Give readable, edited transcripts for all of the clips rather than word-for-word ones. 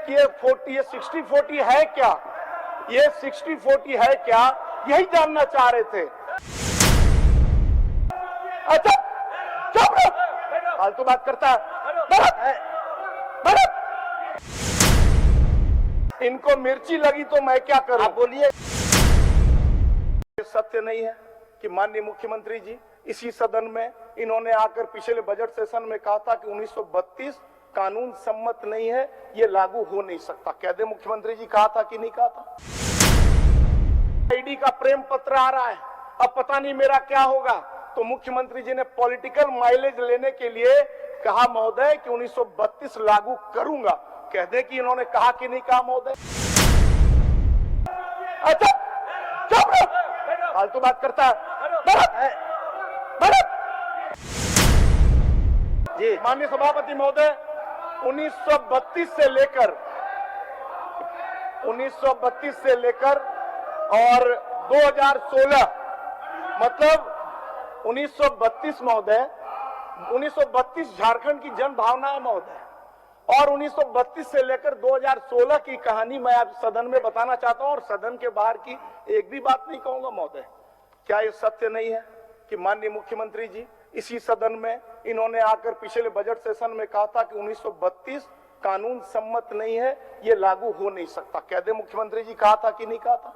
कि ये 60-40 है क्या, ये 60-40 है क्या, यही जानना चाह रहे थे। अच्छा चुप रहो, फालतू बात करता है। इनको मिर्ची लगी तो मैं क्या करूं? आप बोलिए। सत्य नहीं है कि माननीय मुख्यमंत्री जी इसी सदन में इन्होंने आकर पिछले बजट सेशन में कहा था कि 1932 कानून सम्मत नहीं है, ये लागू हो नहीं सकता। कह दे मुख्यमंत्री जी, कहा था कि नहीं कहा था? ईडी का प्रेम पत्र आ रहा है, अब पता नहीं मेरा क्या होगा। तो मुख्यमंत्री जी ने पॉलिटिकल माइलेज लेने के लिए कहा महोदय कि 1932 लागू करूंगा। कह दे कि इन्होंने कहा कि नहीं कहा महोदय? अच्छा चुप रहो, फालतू बात करता है। जी माननीय सभापति महोदय, 1932 से लेकर और 2016 मतलब 1932 महोदय, 1932 झारखंड की जन भावना है महोदय, और 1932 से लेकर 2016 की कहानी मैं आप सदन में बताना चाहता हूं और सदन के बाहर की एक भी बात नहीं कहूंगा महोदय। क्या ये सत्य नहीं है कि माननीय मुख्यमंत्री जी इसी सदन में इन्होंने आकर पिछले बजट सेशन में कहा था कि 1932 कानून सम्मत नहीं है, ये लागू हो नहीं सकता। कह दे मुख्यमंत्री जी, कहा था कि नहीं कहा था?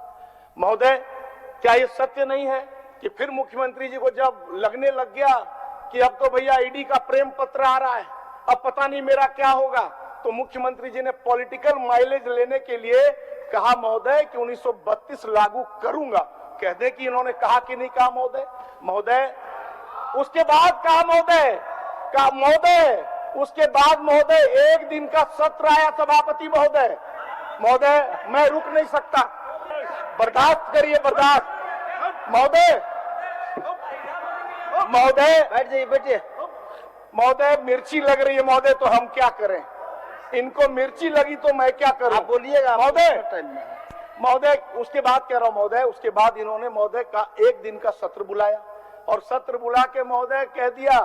महोदय, क्या ये सत्य नहीं है कि फिर मुख्यमंत्री जी को जब लगने लग गया कि अब तो भैया ईडी का प्रेम पत्र आ रहा है, अब पता नहीं मेरा क्या होगा, तो मुख्यमंत्री जी ने पॉलिटिकल माइलेज लेने के लिए कहा महोदय कि 1932 लागू करूंगा। कह दे कि इन्होंने कहा कि नहीं कहा महोदय? महोदय उसके बाद कहा महोदय, उसके बाद महोदय एक दिन का सत्र आया सभापति महोदय। महोदय मैं रुक नहीं सकता, बर्दाश्त करिए, बर्दाश्त महोदय। बैठ जाइए, बैठिए। महोदय मिर्ची लग रही है महोदय, तो हम क्या करें? इनको मिर्ची लगी तो मैं क्या करूं? आप बोलिएगा महोदय उसके बाद कह रहा हूं महोदय, उसके बाद इन्होंने महोदय का एक दिन का सत्र बुलाया और सत्र बुला के महोदय कह दिया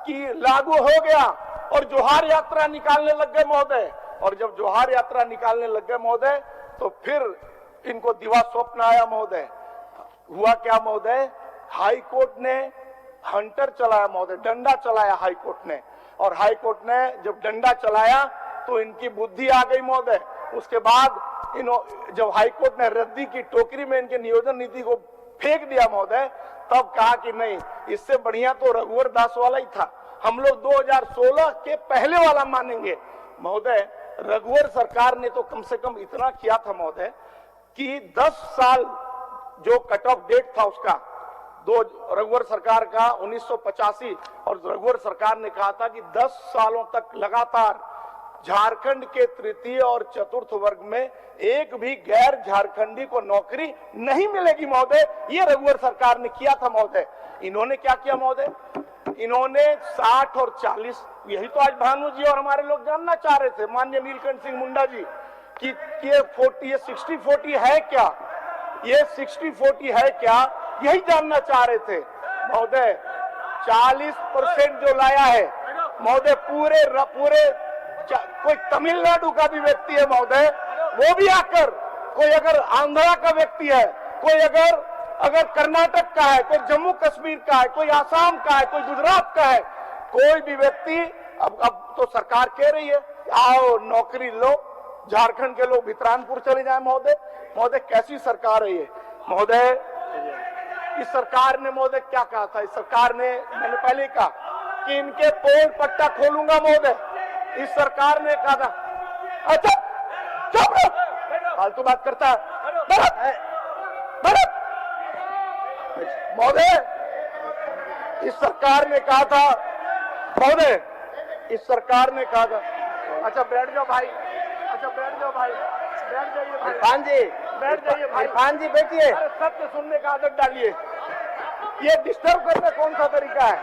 कि लागू हो गया और जोहार यात्रा निकालने लग गए महोदय। और जब जोहार यात्रा निकालने लग गए महोदय तो फिर इनको दिवा स्वप्न आया महोदय। हुआ क्या महोदय, हाई कोर्ट ने हंटर चलाया महोदय, डंडा चलाया हाई कोर्ट ने, और हाई कोर्ट ने जब डंडा चलाया तो इनकी बुद्धि आ गई महोदय। उसके बाद जब हाई कोर्ट ने रद्दी की टोकरी में इनके नियोजन नीति को फेंक दिया महोदय, तब कहा कि नहीं, इससे बढ़िया तो रघुवर दास वाला ही था, हम लोग 2016 के पहले वाला मानेंगे। महोदय रघुवर सरकार ने तो कम से कम इतना किया था महोदय कि 10 साल जो कट ऑफ डेट था उसका, रघुवर सरकार का 1985, और रघुवर सरकार ने कहा था कि 10 सालों तक लगातार झारखंड के तृतीय और चतुर्थ वर्ग में एक भी गैर झारखंडी को नौकरी नहीं मिलेगी महोदय। ये रघुवर सरकार ने किया था महोदय। इन्होंने क्या किया महोदय, इन्होंने 60 और 40, यही तो आज भानु जी और हमारे लोग जानना चाह रहे थे, माननीय नीलकंठ सिंह मुंडा जी, कि ये 60-40 है क्या, ये 60-40 है क्या, यही जानना चाह रहे थे महोदय। 40% जो लाया है महोदय, पूरे कोई तमिलनाडु का भी व्यक्ति है महोदय, वो भी आकर, कोई अगर आंध्रा का व्यक्ति है, कोई अगर कर्नाटक का है, कोई जम्मू कश्मीर का है, कोई आसाम का है, कोई गुजरात का है, कोई भी व्यक्ति, अब तो सरकार कह रही है आओ नौकरी लो, झारखंड के लोग भितरानपुर चले जाए महोदय। महोदय कैसी सरकार है ये महोदय? इस सरकार ने महोदय क्या कहा था? इस सरकार ने, मैंने पहले कहा कि इनके पोल पट्टा खोलूंगा महोदय, इस सरकार ने कहा था। अच्छा चुप रहो, फालतू बात करता है। महोदय इस सरकार ने कहा था महोदय, इस सरकार ने कहा था। अच्छा बैठ जाओ भाई, अच्छा बैठ जाओ भाई, बैठ जाइए भाई, इरफान जी, बैठ जाइए भाई, इरफान जी बैठिए। सत्य सुनने का आदत डालिए, ये डिस्टर्ब करना कौन सा तरीका है?